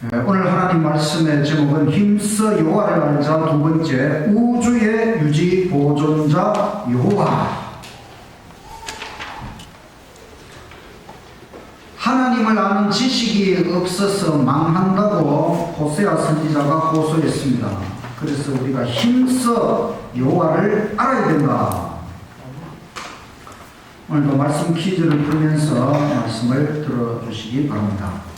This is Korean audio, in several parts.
오늘 하나님 말씀의 제목은 힘써 여호와를 알자. 두 번째, 우주의 유지 보존자 여호와. 하나님을 아는 지식이 없어서 망한다고 호세아 선지자가 호소했습니다. 그래서 우리가 힘써 여호와를 알아야 된다. 오늘도 말씀 퀴즈를 풀면서 말씀을 들어주시기 바랍니다.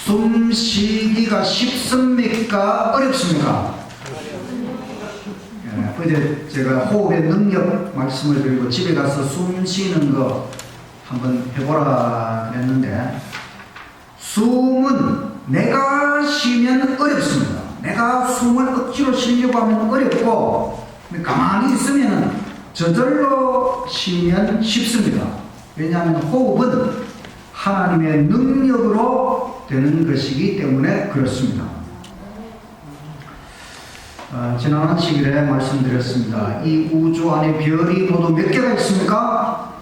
숨 쉬기가 쉽습니까? 어렵습니까? 어제 제가 호흡의 능력 말씀을 드리고 집에 가서 숨 쉬는 거 한번 해보라 그랬는데, 숨은 내가 쉬면 어렵습니다. 내가 숨을 억지로 쉬려고 하면 어렵고, 가만히 있으면 저절로 쉬면 쉽습니다. 왜냐하면 호흡은 하나님의 능력으로 되는 것이기 때문에 그렇습니다. 지난 시간에 말씀드렸습니다. 이 우주 안에 별이 모두 몇 개가 있습니까?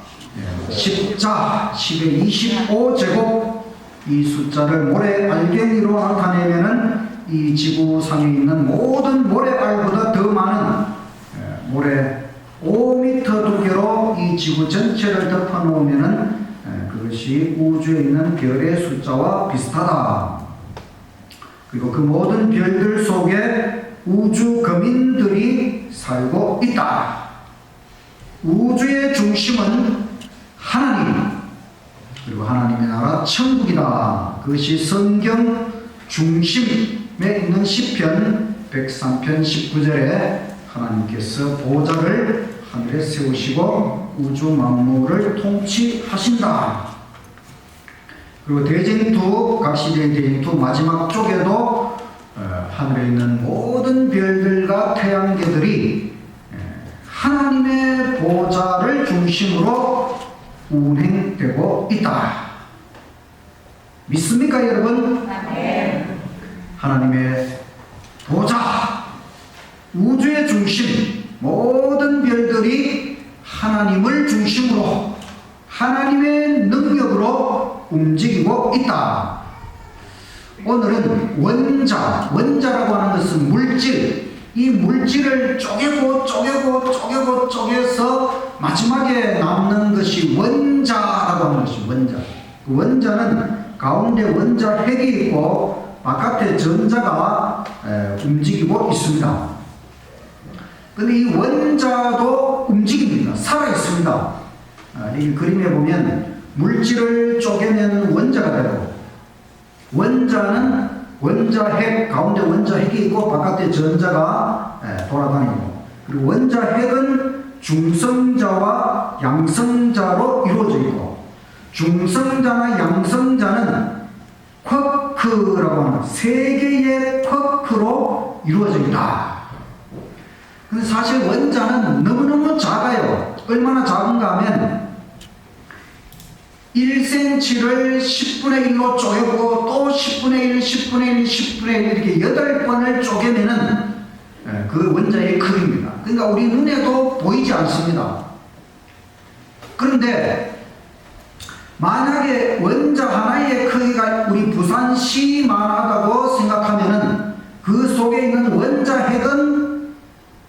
10자, 10의 25제곱. 이 숫자를 모래 알갱이로 나타내면은 이 지구상에 있는 모든 모래알보다 더 많은 모래 5m 두께로 이 지구 전체를 덮어 놓으면은 그것이 우주에 있는 별의 숫자와 비슷하다. 그리고 그 모든 별들 속에 우주 거민들이 살고 있다. 우주의 중심은 하나님, 그리고 하나님의 나라 천국이다. 그것이 성경 중심에 있는 시편 103편 19절에 하나님께서 보좌를 하늘에 세우시고 우주 만물을 통치하신다. 그리고 대쟁투, 각시대의 대쟁투 마지막 쪽에도 하늘에 있는 모든 별들과 태양계들이 하나님의 보좌를 중심으로 운행되고 있다. 믿습니까, 여러분? 네. 하나님의 보좌, 우주의 중심, 모든 별들이 하나님을 중심으로 하나님의 능력으로 움직이고 있다. 오늘은 원자라고 하는 것은 물질, 이 물질을 쪼개서 마지막에 남는 것이 원자라고 하는 것이 원자. 그 원자는 가운데 원자 핵이 있고 바깥에 전자가 움직이고 있습니다. 근데 이 원자도 움직입니다. 살아있습니다. 이 그림에 보면 물질을 쪼개면 원자가 되고, 원자는 원자 핵, 가운데 원자 핵이 있고 바깥에 전자가 돌아다니고, 그리고 원자 핵은 중성자와 양성자로 이루어져 있고, 중성자나 양성자는 쿼크라고 하는 세 개의 쿼크로 이루어져 있다. 근데 사실 원자는 너무너무 작아요. 얼마나 작은가 하면 1cm를 10분의 1로 쪼개고 또 10분의 1, 10분의 1, 10분의 1 이렇게 8번을 쪼개면은 그 원자의 크기입니다. 그러니까 우리 눈에도 보이지 않습니다. 그런데 만약에 원자 하나의 크기가 우리 부산시만하다고 생각하면은 그 속에 있는 원자 핵은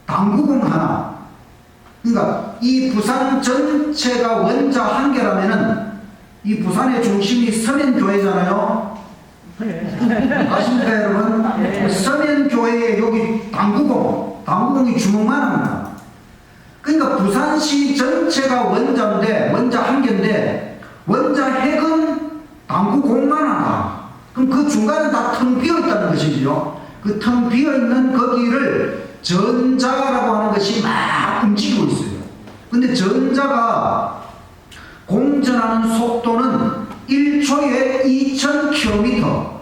당구공 하나. 그러니까 이 부산 전체가 원자 한 개라면은 이 부산의 중심이 서면교회잖아요. 아십니까, 여러분? 서면교회에 여기 당구공이 주먹만 합니다. 그러니까 부산시 전체가 원자인데, 원자 한 개인데, 원자 핵은 당구공만 하나. 그럼 그 중간에 다 텅 비어 있다는 것이죠. 그 텅 비어 있는 거기를 전자라고 하는 것이 막 움직이고 있어요. 근데 전자가 공전하는 속도는 1초에 2000km.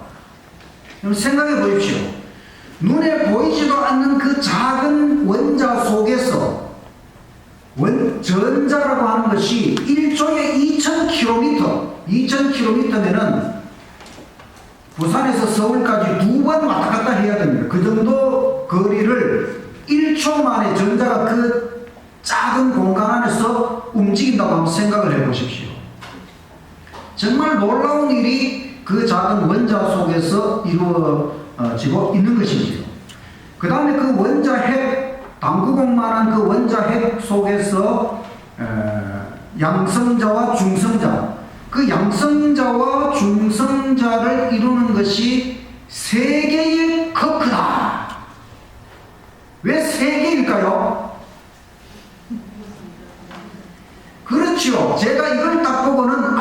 생각해 보십시오. 눈에 보이지도 않는 그 작은 원자 속에서 전자라고 하는 것이 1초에 2000km. 2000km면은 부산에서 서울까지 2번 왔다 갔다 해야 됩니다. 그 정도 거리를 1초 만에 전자가 그 작은 공간 안에서 움직인다고 한번 생각을 해 보십시오. 정말 놀라운 일이 그 작은 원자 속에서 이루어지고 있는 것이지요. 그 다음에 그 원자핵, 당구공만한 그 원자핵 속에서 양성자와 중성자, 그 양성자와 중성자를 이루는 것이 세 개의 커크다. 왜 세 개일까요? 그렇죠. 제가 이걸 딱 보고는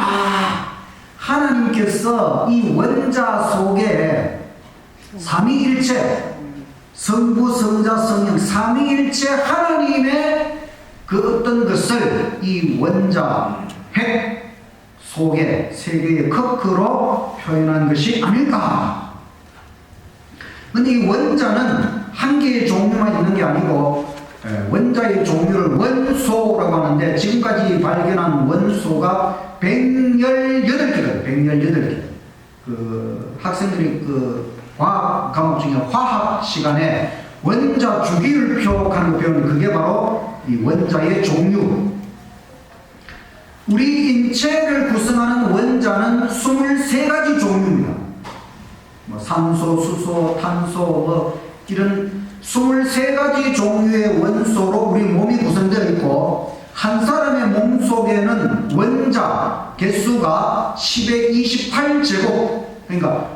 하나님께서 이 원자 속에 삼위일체, 성부, 성자, 성령, 삼위일체 하나님의 그 어떤 것을 이 원자 핵 속에 세 개의 커크로 표현한 것이 아닐까. 근데 이 원자는 한 개의 종류만 있는 게 아니고 원자의 종류를 원소라고 하는데 지금까지 발견한 원소가 118개거든요. 118개. 그 학생들이 그 과학 과목 중에 화학 시간에 원자 주기를 표하는 거 배우는 그게 바로 이 원자의 종류. 우리 인체를 구성하는 원자는 23가지 종류입니다. 뭐 산소, 수소, 탄소, 이런 23가지 종류의 원소로 우리 몸이 구성되어 있고, 한 사람의 몸 속에는 원자 개수가 10의 28제곱, 그러니까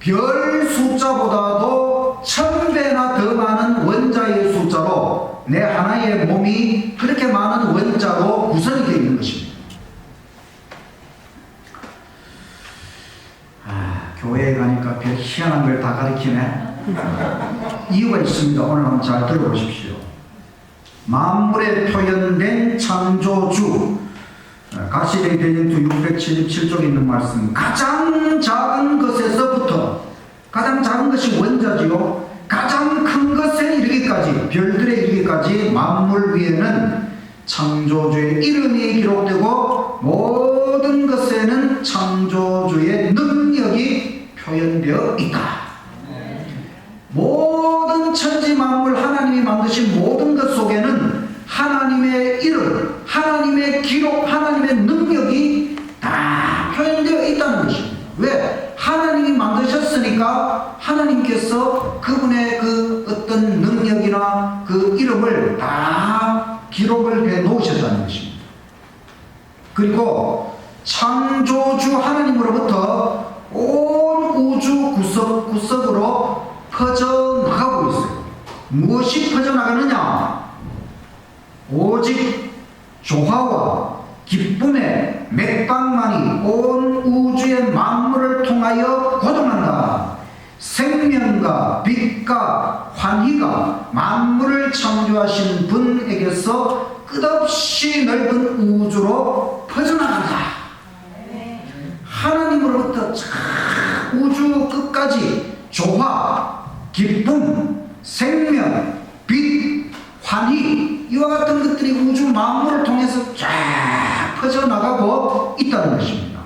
별 숫자보다도 1000배나 더 많은 원자의 숫자로 내 하나의 몸이 그렇게 많은 원자로 구성이 되어 있는 것입니다. 교회에 가니까 별 희한한 걸 다 가르치네. 이유가 있습니다. 오늘 한번 잘 들어보십시오. 만물에 표현된 창조주, 가시대 대전투 677쪽에 있는 말씀, 가장 작은 것에서부터, 가장 작은 것이 원자지요. 가장 큰 것에 이르기까지, 별들에 이르기까지 만물 위에는 창조주의 이름이 기록되고 모든 것에는 창조주의 능력이 표현되어 있다. 모든 천지 만물, 하나님이 만드신 모든 것 속에는 하나님의 이름, 하나님의 기록, 하나님의 능력이 다 표현되어 있다는 것입니다. 왜? 하나님이 만드셨으니까 하나님께서 그분의 그 어떤 능력이나 그 이름을 다 기록을 해 놓으셨다는 것입니다. 그리고 창조주 하나님으로부터 온 우주 구석구석으로 퍼져나가고 있어요. 무엇이 퍼져나가느냐? 오직 조화와 기쁨의 맥박만이 온 우주의 만물을 통하여 거듭난다. 생명과 빛과 환희가 만물을 창조하신 분에게서 끝없이 넓은 우주로 퍼져나간다. 하나님으로부터 우주 끝까지 조화, 기쁨, 생명, 빛, 환희, 이와 같은 것들이 우주 만물을 통해서 쫙 퍼져나가고 있다는 것입니다.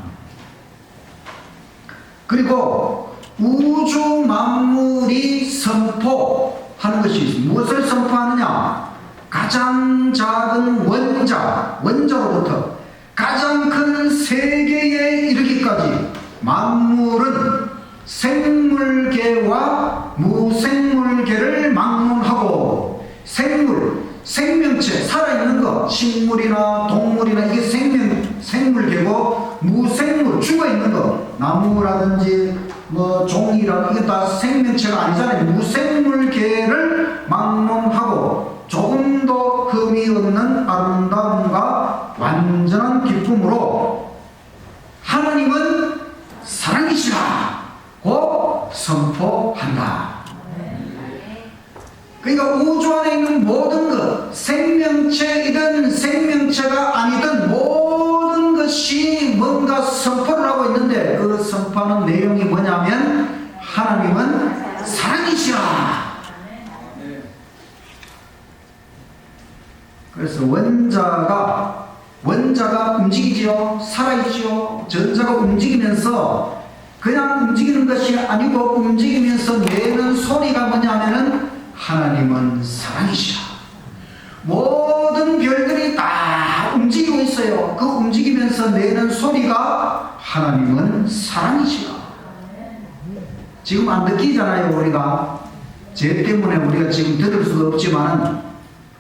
그리고 우주 만물이 선포하는 것이 있습니다. 무엇을 선포하느냐? 가장 작은 원자로부터 가장 큰 세계에 이르기까지 만물은 생물계와 무생물계를 막론하고 생명체, 살아있는 것, 식물이나 동물이나 이게 생물계고, 무생물, 죽어있는 것, 나무라든지 뭐 종이라든지 이게 다 생명체가 아니잖아요. 무생물계를 막론하고 조금도 흠이 없는 아름다움과 완전한 기쁨으로 하나님은 사랑이시라고 선포한다. 그러니까 우주 안에 있는 모든 것, 생명체이든 생명체가 아니든 모든 것이 뭔가 선포를 하고 있는데, 그 선포하는 내용이 뭐냐면 하나님은 사랑이시라. 그래서 원자가 움직이지요. 살아있지요. 전자가 움직이면서 그냥 움직이는 것이 아니고 움직이면서 내는 소리가 뭐냐면은 하나님은 사랑이시라. 모든 별들이 다 움직이고 있어요. 그 움직이면서 내는 소리가 하나님은 사랑이시라. 지금 안 느끼잖아요. 우리가 죄 때문에 우리가 지금 들을 수도 없지만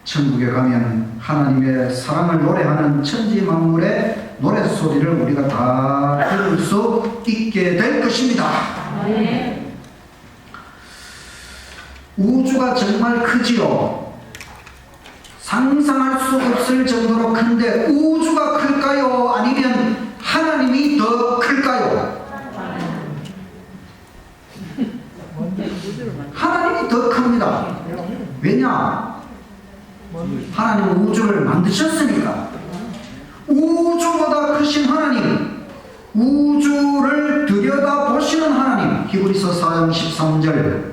천국에 가면 하나님의 사랑을 노래하는 천지 만물의 노래소리를 우리가 다 들을 수 있게 될 것입니다. 네. 우주가 정말 크지요. 상상할 수 없을 정도로 큰데 우주가 클까요? 아니면 하나님이 더 클까요? 하나님이 더 큽니다. 왜냐? 하나님은 우주를 만드셨으니까. 우주보다 크신 하나님, 우주를 들여다보시는 하나님. 히브리서 4장 13절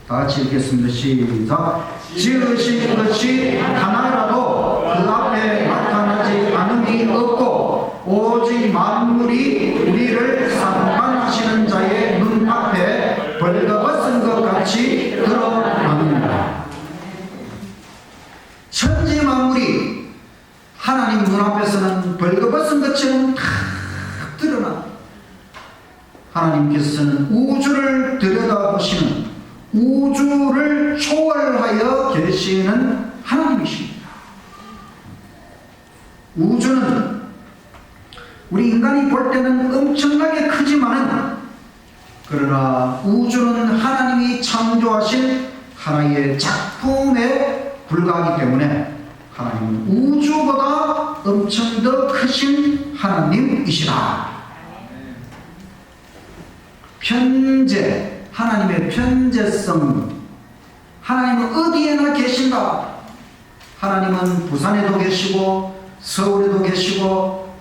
다 같이 읽겠습니다. 시작. 지으신 것이 하나라도 그 앞에 나타나지 않음이 없고 오직 만물이 우리를 상관하시는 자의 눈앞에 벌거벗은 것 같이 드러납니다. 천지 만물이 하나님 눈앞에서는 벌거벗은 것처럼 다 드러나. 하나님께서는 우주를 들여다보시는, 우주를 초월하여 계시는 하나님이십니다. 우주는 우리 인간이 볼 때는 엄청나게 크지만은, 그러나 우주는 하나님이 창조하신 하나의 작품에 불과하기 때문에 하나님은 우주보다 엄청 더 크신 하나님이시다. 편재, 하나님의 편재성. 하나님은 어디에나 계신다. 하나님은 부산에도 계시고 서울에도 계시고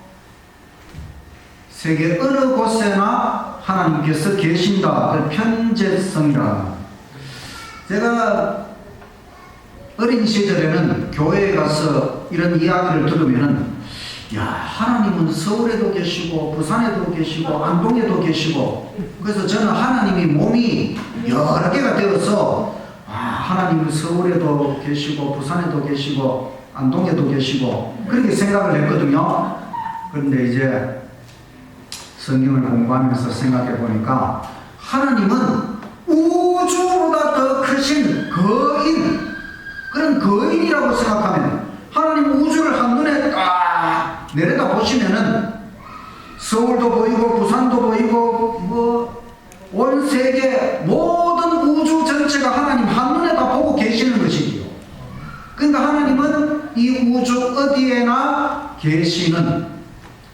세계 어느 곳에나 하나님께서 계신다. 그 편재성이라. 제가 어린 시절에는 교회에 가서 이런 이야기를 들으면은, 야, 하나님은 서울에도 계시고 부산에도 계시고 안동에도 계시고, 그래서 저는 하나님이 몸이 여러 개가 되어서 하나님은 서울에도 계시고 부산에도 계시고 안동에도 계시고 그렇게 생각을 했거든요. 그런데 이제 성경을 공부하면서 생각해 보니까 하나님은 우주보다 더 크신 거인, 그런 거인이라고 생각하면, 하나님 우주를 한눈에 딱 내려다 보시면은 서울도 보이고 부산도 보이고 온 세계 모든 우주 전체가 하나님 한눈에 다 보고 계시는 것이지요. 그러니까 하나님은 이 우주 어디에나 계시는,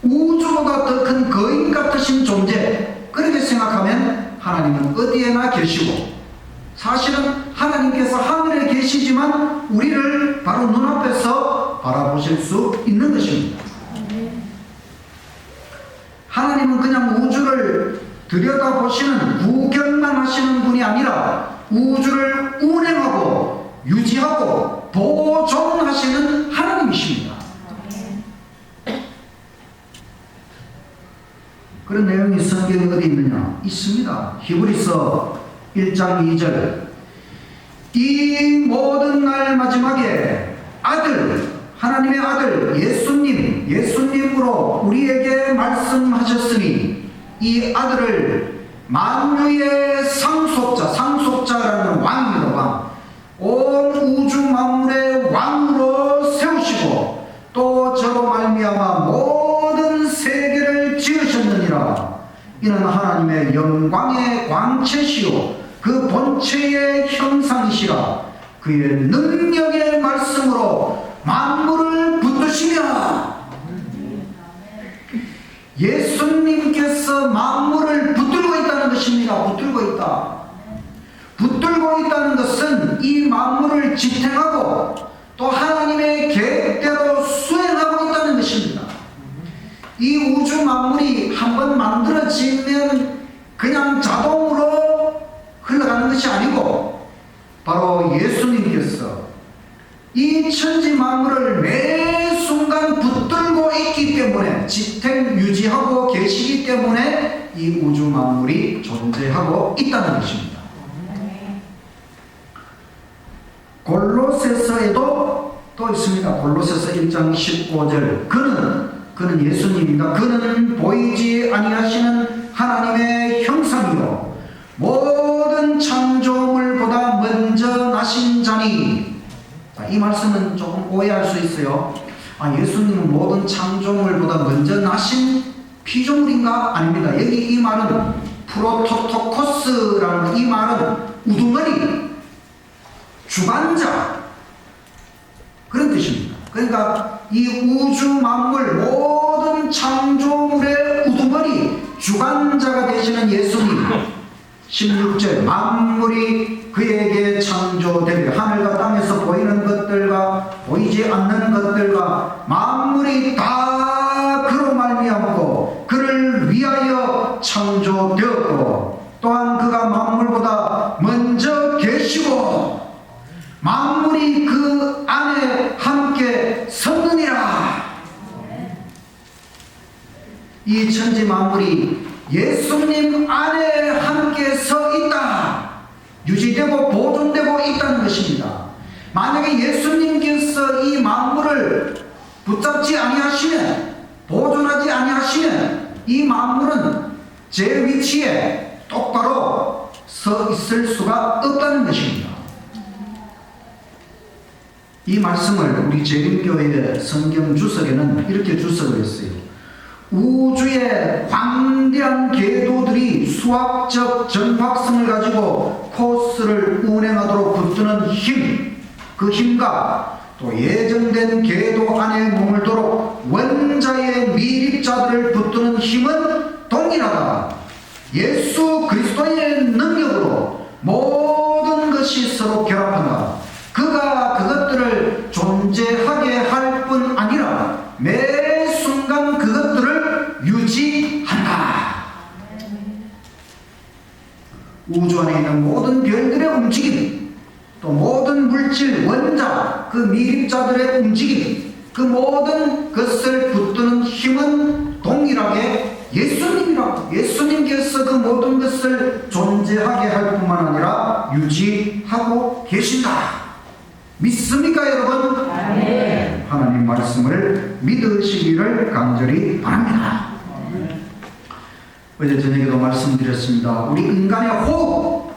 우주보다 더 큰 거인 같으신 존재, 그렇게 생각하면 하나님은 어디에나 계시고, 사실은 하나님께서 하늘에 계시지만 우리를 바로 눈앞에서 바라보실 수 있는 것입니다. 하나님은 그냥 우주를 들여다보시는, 구경만 하시는 분이 아니라 우주를 운행하고 유지하고 보존하시는 하나님이십니다. 그런 내용이 성경에 어디 있느냐? 있습니다. 히브리서 1장 2절. 이 모든 날 마지막에 아들, 하나님의 아들 예수님으로 우리에게 말씀하셨으니, 이 아들을 만유의 상속자라는 왕입니다. 왕. 온 우주 만물의 왕으로 세우시고 또 저로 말미암아 모든 세계를 지으셨느니라. 이는 하나님의 영광의 광채시요 그 본체의 형상이시라. 그의 능력의 말씀으로 만물을 붙드시며, 예수님께서 만물을 붙들고 있다는 것입니다. 붙들고 있다. 붙들고 있다는 것은 이 만물을 지탱하고 또 하나님의 계획대로 수행하고 있다는 것입니다. 이 우주 만물이 한번 만들어지면 그냥 자동으로 흘러가는 것이 아니고, 바로 예수님께서 이 천지 만물을 매 순간 붙들고 있기 때문에, 지탱 유지하고 계시기 때문에 이 우주 만물이 존재하고 있다는 것입니다. 골로새서에도 또 있습니다. 골로새서 1장 15절. 그는 예수님입니다. 그는 보이지 아니하시는 하나님의 형상이요 이 말씀은 조금 오해할 수 있어요. 예수님은 모든 창조물보다 먼저 나신 피조물인가? 아닙니다. 여기 이 말은 프로토토코스라는 이 말은 우두머리, 주관자, 그런 뜻입니다. 그러니까 이 우주 만물 모든 창조물의 우두머리, 주관자가 되시는 예수님, 16절 만물이 그에게 창조되며 하늘과 땅에서 보이는 것들과 보이지 않는 것들과 만물이 다 그로 말미암고 그를 위하여 창조되었고 또한 그가 만물보다 먼저 계시고 만물이 그 안에 함께 섰느니라. 이 천지 만물이 예수님 안에 함께 서 있다, 유지되고 보존되고 있다는 것입니다. 만약에 예수님께서 이 만물을 붙잡지 아니하시면, 보존하지 아니하시면 이 만물은 제 위치에 똑바로 서 있을 수가 없다는 것입니다. 이 말씀을 우리 재림교회의 성경 주석에는 이렇게 주석을 했어요. 우주의 광대한 궤도들이 수학적 정확성을 가지고 코스를 운행하도록 붙드는 힘, 그 힘과 또 예정된 궤도 안에 머물도록 원자의 미립자들을 붙드는 힘은 동일하다. 예수 그리스도의 능력으로 모든 것이 서로 결합한다. 그가 그것들을 존재하게 할 뿐 아니라 매 순간 그것들을 유지한다. 우주 안에 있는 모든 별들의 움직임, 또 모든 물질, 원자, 그 미립자들의 움직임, 그 모든 것을 붙드는 힘은 동일하게 예수님이라고, 예수님께서 그 모든 것을 존재하게 할 뿐만 아니라 유지하고 계신다. 믿습니까 여러분? 네. 하나님 말씀을 믿으시기를 간절히 바랍니다. 어제 저녁에도 말씀드렸습니다. 우리 인간의 호흡,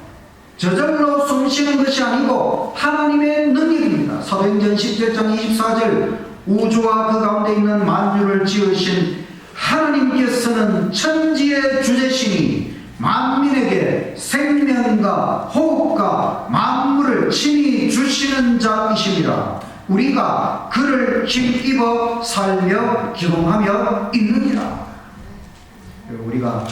저절로 숨쉬는 것이 아니고 하나님의 능력입니다. 사도행전 17장 24절 우주와 그 가운데 있는 만유를 지으신 하나님께서는 천지의 주제시니 만민에게 생명과 호흡과 만물을 친히 주시는 자이심이라. 우리가 그를 힘입어 살며 기동하며 있느니라. 우리가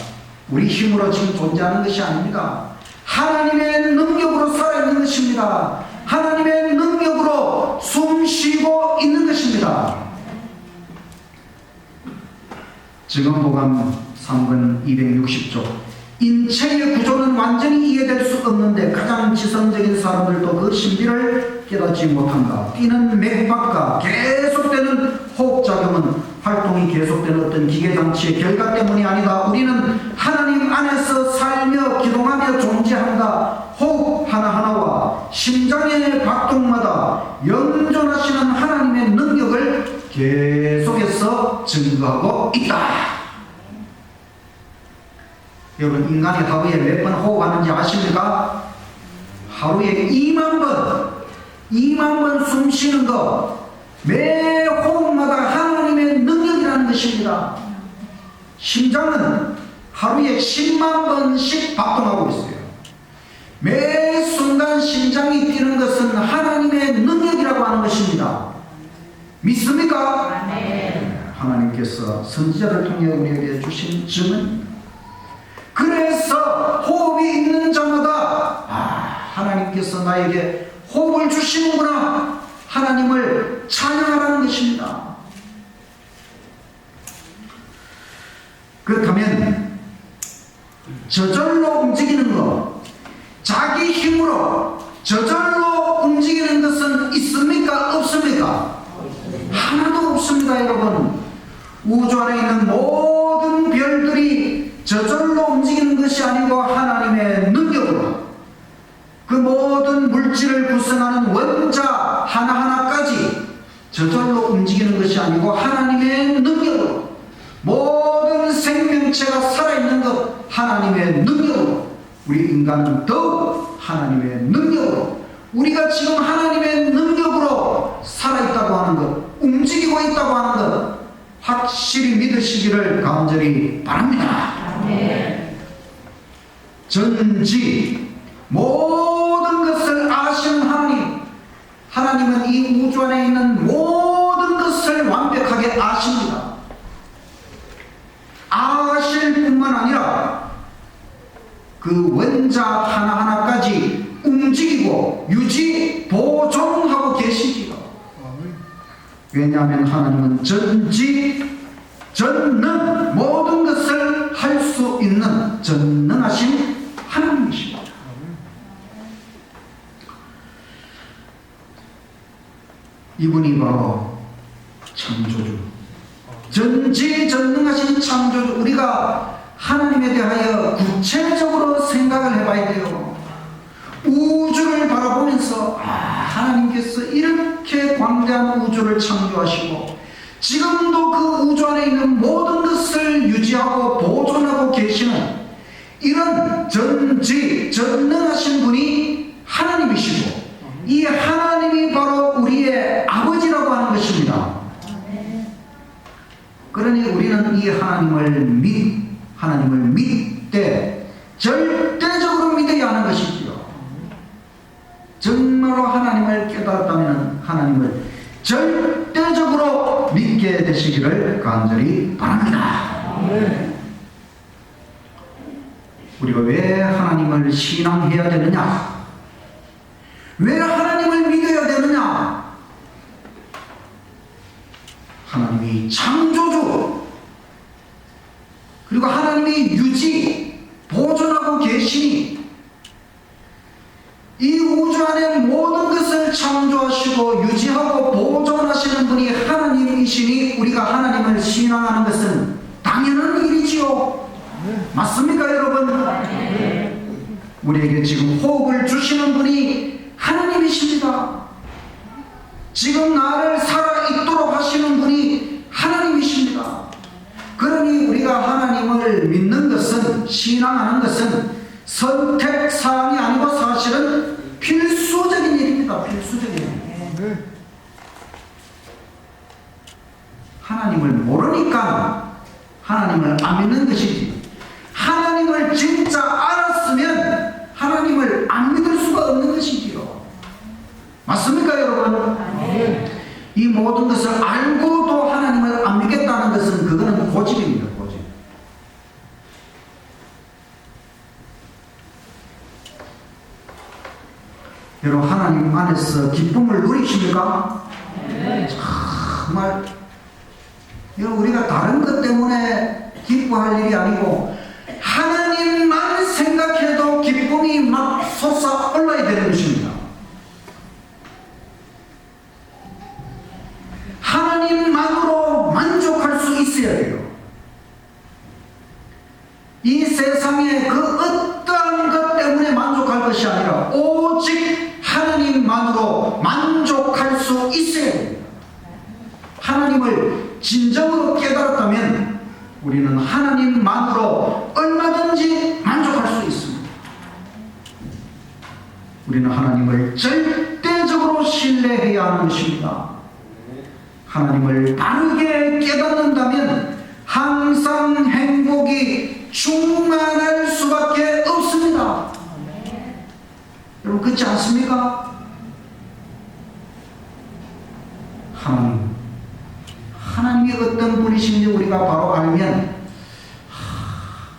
우리 힘으로 지금 존재하는 것이 아닙니다. 하나님의 능력으로 살아있는 것입니다. 하나님의 능력으로 숨쉬고 있는 것입니다. 증언보감 3권 260조 인체의 구조는 완전히 이해될 수 없는데 가장 지성적인 사람들도 그 신비를 깨닫지 못한다. 뛰는 맥박과 계속되는 호흡작용은 활동이 계속되는 어떤 기계장치의 결과 때문이 아니다. 우리는 하나님 안에서 살며 기동하며 존재한다. 호흡 하나하나와 심장의 박동마다 영존하시는 하나님의 능력을 계속해서 증거하고 있다. 여러분, 인간이 하루에 몇 번 호흡하는지 아십니까? 하루에 2만 번 숨 쉬는 것, 매 호흡마다 하나님의 능력이라는 것입니다. 심장은 하루에 10만 번씩 박동하고 있어요. 매 순간 심장이 뛰는 것은 하나님의 능력이라고 하는 것입니다. 믿습니까? 네. 하나님께서 선지자를 통해 우리에게 주신 증언입니다. 그래서 호흡이 있는 자마다 하나님께서 나에게 호흡을 주시는구나, 하나님을 찬양하라는 것입니다. 그렇다면 저절로 움직이는 것, 자기 힘으로 저절로 움직이는 것은 있습니까? 없습니까? 하나도 없습니다. 여러분, 우주 안에 있는 모든 별들이 저절로 움직이는 것이 아니고 하나님의 능력으로, 그 모든 물질을 구성하는 원자 하나하나까지 저절로 움직이는 것이 아니고 하나님의 능력으로, 모든 생명체가 살아있는 것 하나님의 능력으로, 우리 인간은 더욱 하나님의 능력으로, 우리가 지금 하나님의 능력으로 살아있다고 하는 것, 움직이고 있다고 하는 것 확실히 믿으시기를 간절히 바랍니다. 전지 모든 것을 아시는 하나님, 하나님은 이 우주 안에 있는 모든 것을 완벽하게 아십니다. 아실 뿐만 아니라 그 원자 하나하나까지 움직이고 유지, 보존하고 계시지요. 왜냐하면 하나님은 전지, 전능, 모든 것을 할 수 있는 전능하신 하나님이십니다. 이분이 바로 창조주, 전지전능하신 창조주. 우리가 하나님에 대하여 구체적으로 생각을 해봐야 돼요. 우주를 바라보면서 하나님께서 이렇게 광대한 우주를 창조하시고 지금도 그 우주 안에 있는 모든 것을 유지하고 보존하고 계시는 이런 전지전능하신 분이 하나님이시고, 이 하나님이 바로 우리의 아버지라고 하는 것입니다. 그러니 우리는 이 하나님을 믿되 절대적으로 믿어야 하는 것이지요. 정말로 하나님을 깨달았다면 하나님을 절대적으로 믿게 되시기를 간절히 바랍니다. 우리가 왜 하나님을 신앙해야 되느냐? 왜 하나님을 믿어야 되느냐? 하나님이 창조주, 그리고 하나님이 유지, 보존하고 계시니 이 우주 안에 모든 것을 창조하시고 유지하고 보존하시는 분이 하나님이시니 우리가 하나님을 신앙하는 것은 당연한 일이지요. 맞습니까, 여러분? 우리에게 지금 호흡을 주시는 분이 하나님이십니다. 지금 나를 살아있도록 하시는 분이 하나님이십니다. 그러니 우리가 하나님을 믿는 것은, 신앙하는 것은 선택사항이 아니고 사실은 필수적인 일입니다. 필수적인 일. 하나님을 모르니까 하나님을 안 믿는 것이지, 하나님을 진짜 알았으면 하나님을 안 믿을 수가 없는 것이지요. 맞습니까, 여러분? 이 모든 것을 알고도 하나님을 안 믿겠다는 것은 그거는 고집입니다. 고집. 여러분, 하나님 안에서 기쁨을 누리십니까? 정말 여러분, 우리가 다른 것 때문에 기뻐할 일이 아니고 하나님만 생각해도 기쁨이 막 솟아올라야 되는 것입니다. 하나님만으로 만족할 수 있어야 돼요. 이 세상에 그 어떠한 것 때문에 만족할 것이 아니라 오직 하나님만으로 만족할 수 있어야 돼요. 하나님을 진정으로 깨달았다면 우리는 하나님만으로 얼마든지 만족할 수 있습니다. 우리는 하나님을 절대적으로 신뢰해야 하는 것입니다. 하나님을 바르게 깨닫는다면 항상 행복이 충만할 수밖에 없습니다. 여러분, 그렇지 않습니까? 하나님이 어떤 분이신지 우리가 바로 알면,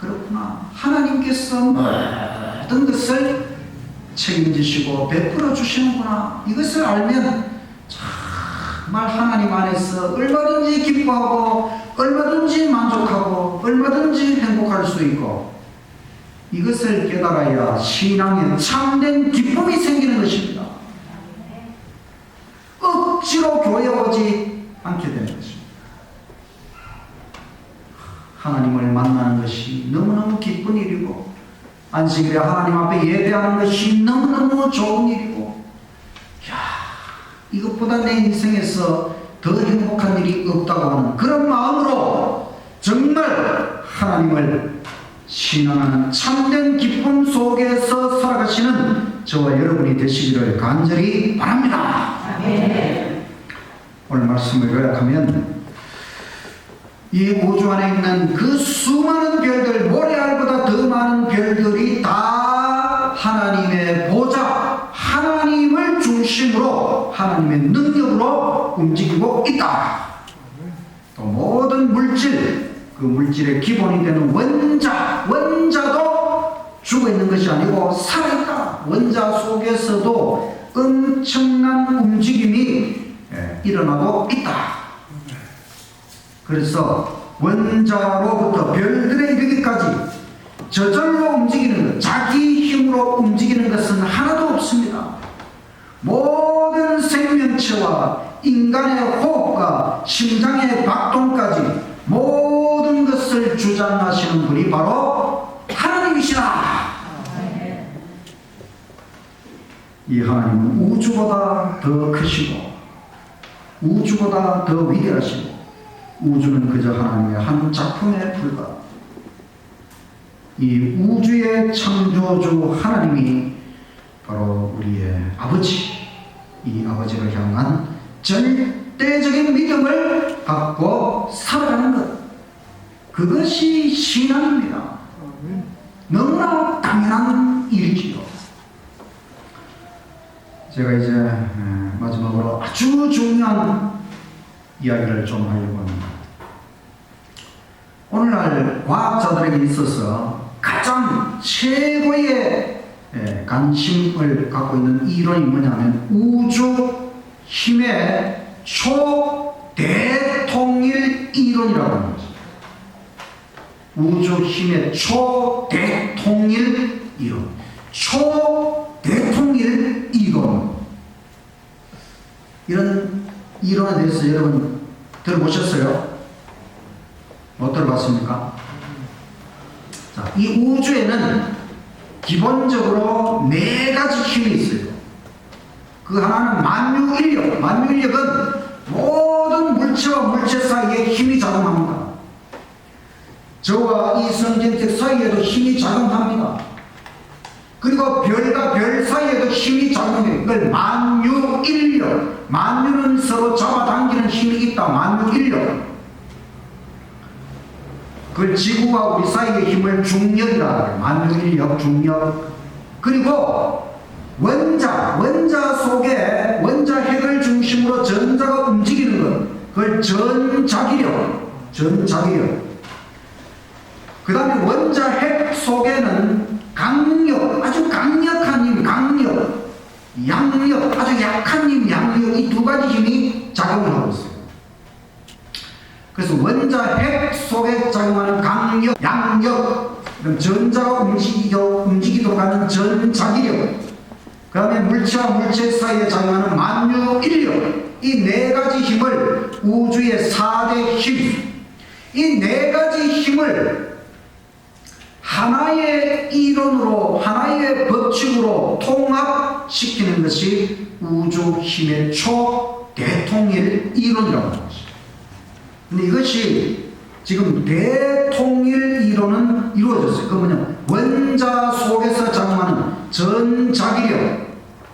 그렇구나, 하나님께서 모든 것을 책임지시고 베풀어 주시는구나, 이것을 알면 정말 하나님 안에서 얼마든지 기뻐하고 얼마든지 만족하고 얼마든지 행복할 수 있고, 이것을 깨달아야 신앙에 참된 기쁨이 생기는 것입니다. 억지로 교회 오지 않게 되는 것입니다. 하나님을 만나는 것이 너무너무 기쁜 일이고, 안식일에 하나님 앞에 예배하는 것이 너무너무 좋은 일이고, 이것보다 내 인생에서 더 행복한 일이 없다고 하는 그런 마음으로 정말 하나님을 신앙하는 참된 기쁨 속에서 살아가시는 저와 여러분이 되시기를 간절히 바랍니다. 아멘. 오늘 말씀을 요약하면 이 우주 안에 있는 그 수많은 별들, 모래알보다 더 많은 별들이 다 하나님의 보좌, 하나님을 중심으로 하나님의 능력으로 움직이고 있다. 또 모든 물질, 그 물질의 기본이 되는 원자도 죽어있는 것이 아니고 살아있다. 원자 속에서도 엄청난 움직임이 일어나고 있다. 그래서 원자로부터 별들에 이르기까지 저절로 움직이는 것, 자기 힘으로 움직이는 것은 하나도 없습니다. 모든 생명체와 인간의 호흡과 심장의 박동까지 모든 것을 주장하시는 분이 바로 하나님이시라. 이 하나님은 우주보다 더 크시고 우주보다 더 위대하시고 우주는 그저 하나님의 한 작품에 불과합니다. 이 우주의 창조주 하나님이 바로 우리의 아버지, 이 아버지를 향한 절대적인 믿음을 갖고 살아가는 것, 그것이 신앙입니다. 너무나 당연한 일이지요. 제가 이제 마지막으로 아주 중요한 이야기를 좀 하려고 합니다. 오늘날 과학자들에게 있어서 가장 최고의 관심을 갖고 있는 이론이 뭐냐면 우주 힘의 초대통일 이론이라고 하는 거죠. 우주 힘의 초대통일 이론. 초대통일 이론. 이런 이론에 대해서 여러분 들어보셨어요? 못 들어봤습니까? 자, 이 우주에는 기본적으로 4가지 힘이 있어요. 그 하나는 만유인력. 만유인력은 모든 물체와 물체 사이에 힘이 작용합니다. 저와 이 성경책 사이에도 힘이 작용합니다. 그리고 별과 별 사이에도 힘이 작용해요. 이걸 만유인력. 만유는 서로 잡아당기는 힘이 있다. 만유인력. 그 지구와 우리 사이의 힘을 중력이라 해요. 만유인력, 중력. 그리고 원자 속에 원자 핵을 중심으로 전자가 움직이는 것, 그걸 전자기력. 그 다음에 원자 핵 속에는 강력, 아주 강력한 힘, 강력, 양력, 아주 약한 힘, 양력, 이 2가지 힘이 작용을 하고 있어요. 그래서 원자 핵 속에 작용하는 강력, 양력, 전자가 움직이도록 하는 전자기력, 그 다음에 물체와 물체 사이에 작용하는 만유인력, 이 4가지 힘을 우주의 4대 힘, 이 4가지 힘을 하나의 이론으로, 하나의 법칙으로 통합시키는 것이 우주 힘의 초대통일 이론이라고 하는 것입니다. 근데 이것이 지금 대통일 이론은 이루어졌어요. 그 뭐냐? 원자 속에서 작용하는 전자기력,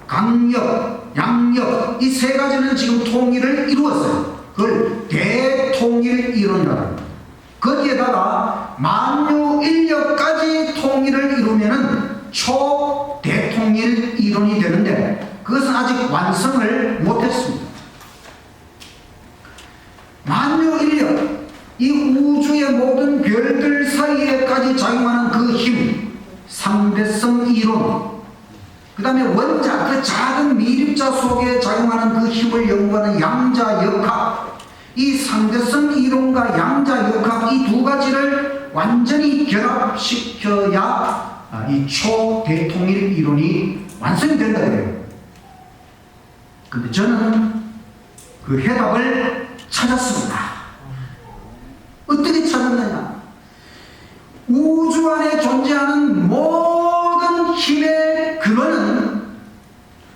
강력, 양력, 이 3가지는 지금 통일을 이루었어요. 그걸 대통일 이론이라고 합니다. 거기에다가 만유인력까지 통일을 이루면은 초대통일 이론이 되는데 그것은 아직 완성을 못했습니다. 만유인력, 이 우주의 모든 별들 사이에까지 작용하는 그 힘, 상대성 이론, 그 다음에 원자, 그 작은 미립자 속에 작용하는 그 힘을 연구하는 양자역학, 이 상대성 이론과 양자역학, 이 2가지를 완전히 결합시켜야 이 초대통일 이론이 완성이 된다 그래요. 근데 저는 그 해답을 찾았습니다. 어떻게 찾았느냐? 우주 안에 존재하는 모든 힘의 근원은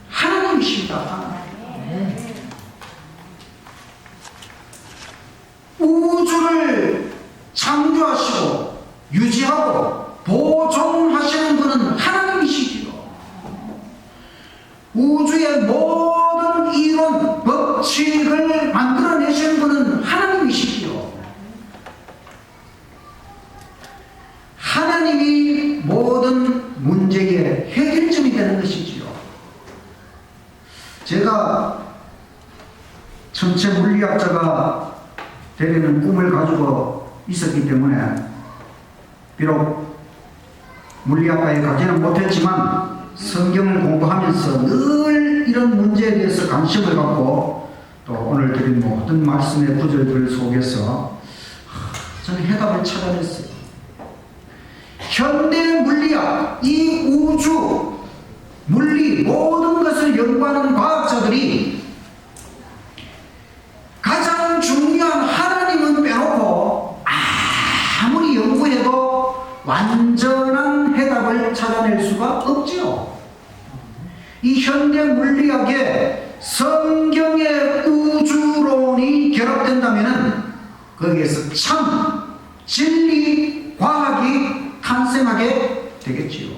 하나님이십니다. 우주를 창조하시고 유지하고 보존하시는 분은 하나님이시지요. 우주의 모든 이론, 법칙을 만들 우리의 해결점이 되는 것이지요. 제가 천체 물리학자가 되려는 꿈을 가지고 있었기 때문에 비록 물리학과에 가지는 못했지만 성경을 공부하면서 늘 이런 문제에 대해서 관심을 갖고 또 오늘 드린 모든 말씀의 구절들 속에서 저는 해답을 찾아냈어요. 현대 물리학, 이 우주, 물리, 모든 것을 연구하는 과학자들이 가장 중요한 하나님은 빼놓고 아무리 연구해도 완전한 해답을 찾아낼 수가 없지요. 이 현대 물리학에 성경의 우주론이 결합된다면 거기에서 참 진리, 과학이 탄생하게 되겠지요.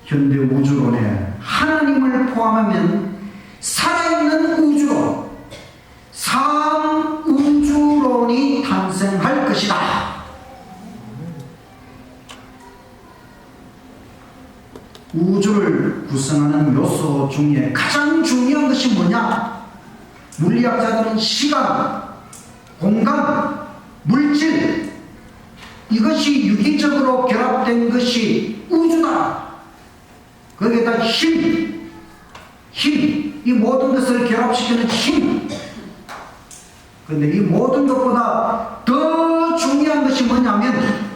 현대 우주론에 하나님을 포함하면 살아있는 우주론, 상우주론이 탄생할 것이다. 우주를 구성하는 요소 중에 가장 중요한 것이 뭐냐? 물리학자들은 시간, 공간, 물질, 이것이 유기적으로 결합된 것이 우주다. 거기에다 힘, 이 모든 것을 결합시키는 힘. 그런데 이 모든 것보다 더 중요한 것이 뭐냐면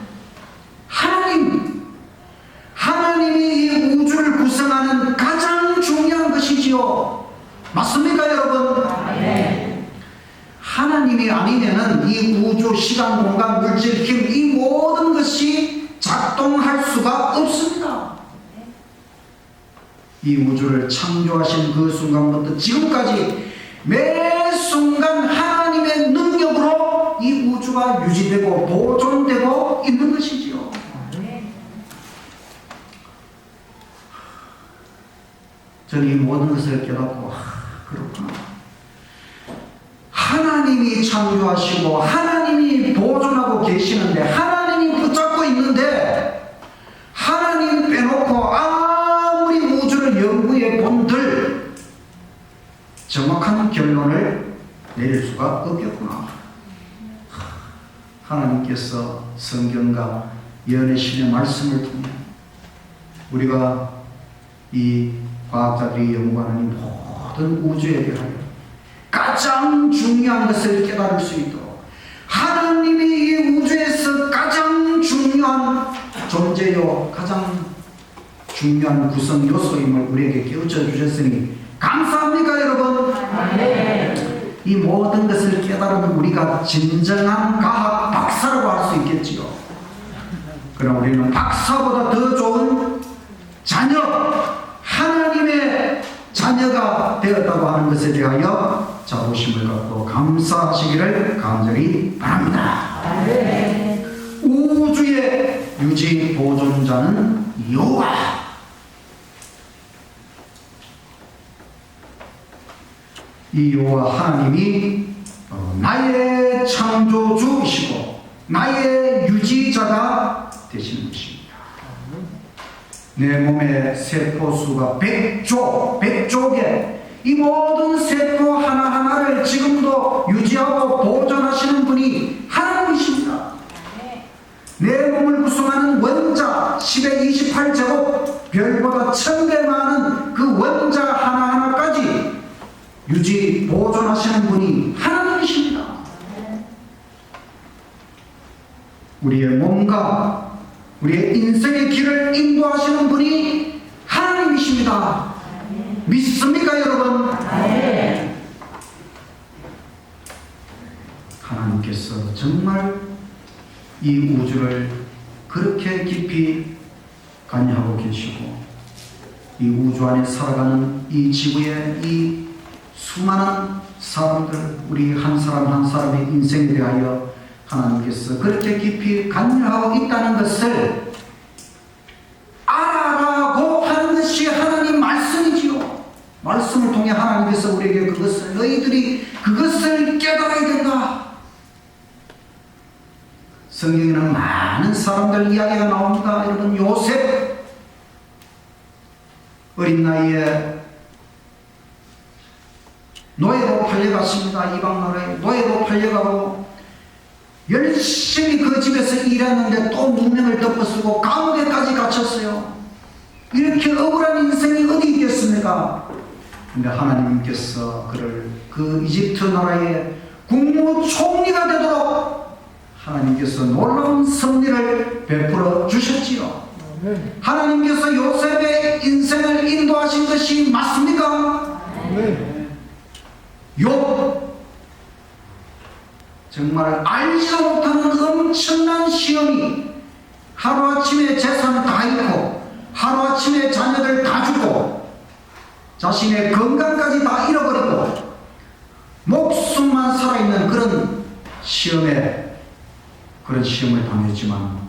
하나님이 이 우주를 구성하는 가장 중요한 것이지요. 맞습니까, 여러분? 네. 하나님이 아니면은 이 우주, 시간, 공간, 물질, 힘, 이 모든 것이 작동할 수가 없습니다. 이 우주를 창조하신 그 순간부터 지금까지 매 순간 하나님의 능력으로 이 우주가 유지되고 보존되고 있는 것이지요. 저는 이 모든 것을 깨닫고 그렇구나. 하나님이 창조하시고 하나님이 보존하고 계시는데 하나님이 붙잡고 있는데 하나님 빼놓고 아무리 우주를 연구해 본들 정확한 결론을 내릴 수가 없겠구나. 하나님께서 성경과 예언의 신의 말씀을 통해 우리가 이 과학자들이 연구하는 이 모든 우주에 대하여 가장 중요한 것을 깨달을 수 있도록 하나님이 이 우주에서 가장 중요한 존재요 가장 중요한 구성 요소임을 우리에게 깨우쳐 주셨으니 감사합니까, 여러분? 네. 이 모든 것을 깨달으면 우리가 진정한 과학 박사라고 할 수 있겠지요. 그럼 우리는 박사보다 더 좋은 자녀, 하나님의 자녀가 되었다고 하는 것에 대하여 자부심을 갖고 감사하시기를 간절히 바랍니다. 네. 우주의 유지 보존자는 여호와. 이 여호와 하나님이 나의 창조주이시고 나의 유지자가 되시는 것입니다. 내 몸의 세포수가 100조 이 모든 세포 하나하나를 지금도 유지하고 보존하시는 분이 하나님이십니다. 내 몸을 구성하는 원자 10의 28제곱 별보다 1000배 많은 그 원자 하나하나까지 유지 보존하시는 분이 하나님이십니다. 우리의 몸과 우리의 인생의 길을 인도하시는 분이 하나님이십니다. 믿습니까, 여러분? 하나님께서 정말 이 우주를 그렇게 깊이 관여하고 계시고 이 우주 안에 살아가는 이 지구의 이 수많은 사람들, 우리 한 사람 한 사람의 인생에 대하여 하나님께서 그렇게 깊이 관여하고 있다는 것을 알아라고 하는 것이 하나님 말씀이지요. 말씀을 통해 하나님께서 우리에게 그것을 너희들이 그것을 깨달아야 된다. 성경에는 많은 사람들 이야기가 나옵니다. 여러분, 요셉 어린 나이에 노예로 팔려갔습니다. 이방 나라에 노예로 팔려가고 열심히 그 집에서 일했는데 또 무명을 덮어쓰고 감옥에까지 갇혔어요. 이렇게 억울한 인생이 어디 있겠습니까? 근데 하나님께서 그를 그 이집트 나라의 국무총리가 되도록 하나님께서 놀라운 섭리를 베풀어 주셨지요. 하나님께서 요셉의 인생을 인도하신 것이 맞습니까? 욥 정말 알지도 못하는 엄청난 시험이 하루아침에 재산을 다 잃고 하루아침에 자녀들 다 주고 자신의 건강까지 다 잃어버리고 목숨만 살아있는 그런 시험을 당했지만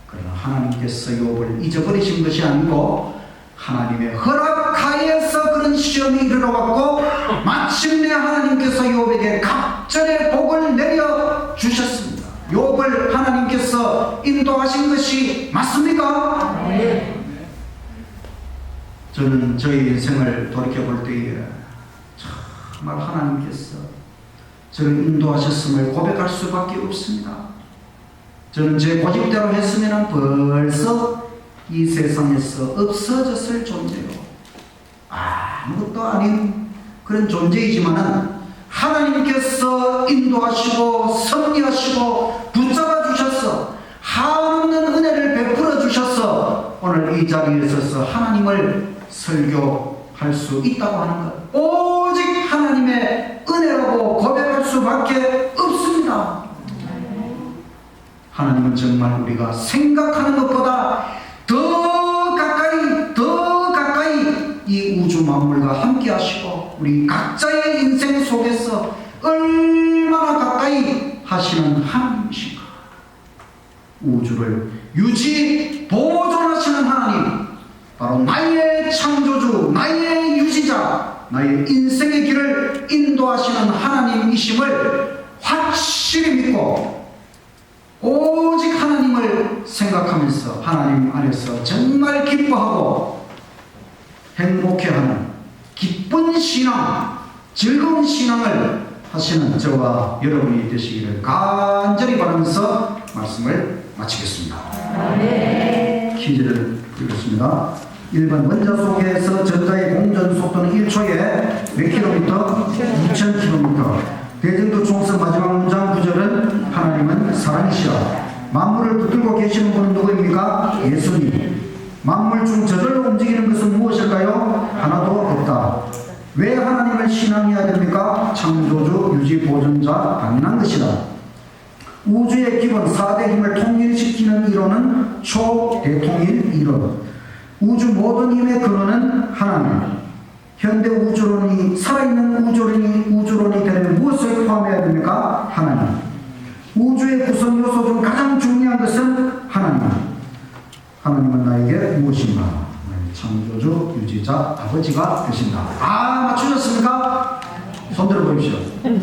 그러나 하나님께서 욥을 잊어버리신 것이 아니고 하나님의 허락하에서 그런 시험이 이르러왔고 마침내 하나님께서 욥에게 갑절의 복을 내려주셨습니다. 욥을 하나님께서 인도하신 것이 맞습니까? 저는 저희 인생을 돌이켜볼 때에 정말 하나님께서 저를 인도하셨음을 고백할 수밖에 없습니다. 저는 제 고집대로 했으면 벌써 이 세상에서 없어졌을 존재요. 아무것도 아닌 그런 존재이지만은 하나님께서 인도하시고 섭리하시고 붙잡아 주셔서 한없는 은혜를 베풀어 주셔서 오늘 이 자리에 서서 하나님을 설교할 수 있다고 하는 것, 오직 하나님의 은혜라고 고백할 수밖에 없습니다. 하나님은 정말 우리가 생각하는 것보다 더 가까이 이 우주 만물과 함께 하시고 우리 각자의 인생 속에서 얼마나 가까이 하시는 하나님이신가. 우주를 유지 보존하시는 하나님, 바로 나의 창조주, 나의 유지자, 나의 인생의 길을 인도하시는 하나님이심을 확실히 믿고 오직 하나님을 생각하면서 하나님 안에서 정말 기뻐하고 행복해하는 기쁜 신앙, 즐거운 신앙을 하시는 저와 여러분이 되시기를 간절히 바라면서 말씀을 마치겠습니다. 퀴즈를 드리겠습니다. 1번 원자 속에서 전자의 공전 속도는 1초에 몇 킬로미터? 2000km. 대전도 총선 마지막 문장 구절은 하나님은 사랑이시라. 만물을 붙들고 계시는 분은 누구입니까? 예수님. 만물 중 저절로 움직이는 것은 무엇일까요? 하나도 없다. 왜 하나님을 신앙해야 됩니까? 창조주, 유지, 보존자, 당연한 것이다. 우주의 기본 4대 힘을 통일시키는 이론은 초대통일 이론. 우주 모든 힘의 근원은 하나님. 현대 우주론이 살아있는 우주론이 되려면 무엇을 포함해야 됩니까? 하나님. 우주의 구성 요소 중 가장 중요한 것은 하나님. 하나님은 나에게 무엇인가? 창조주, 유지자, 아버지가 되신다. 맞추셨습니까? 손들어 보십시오. 네.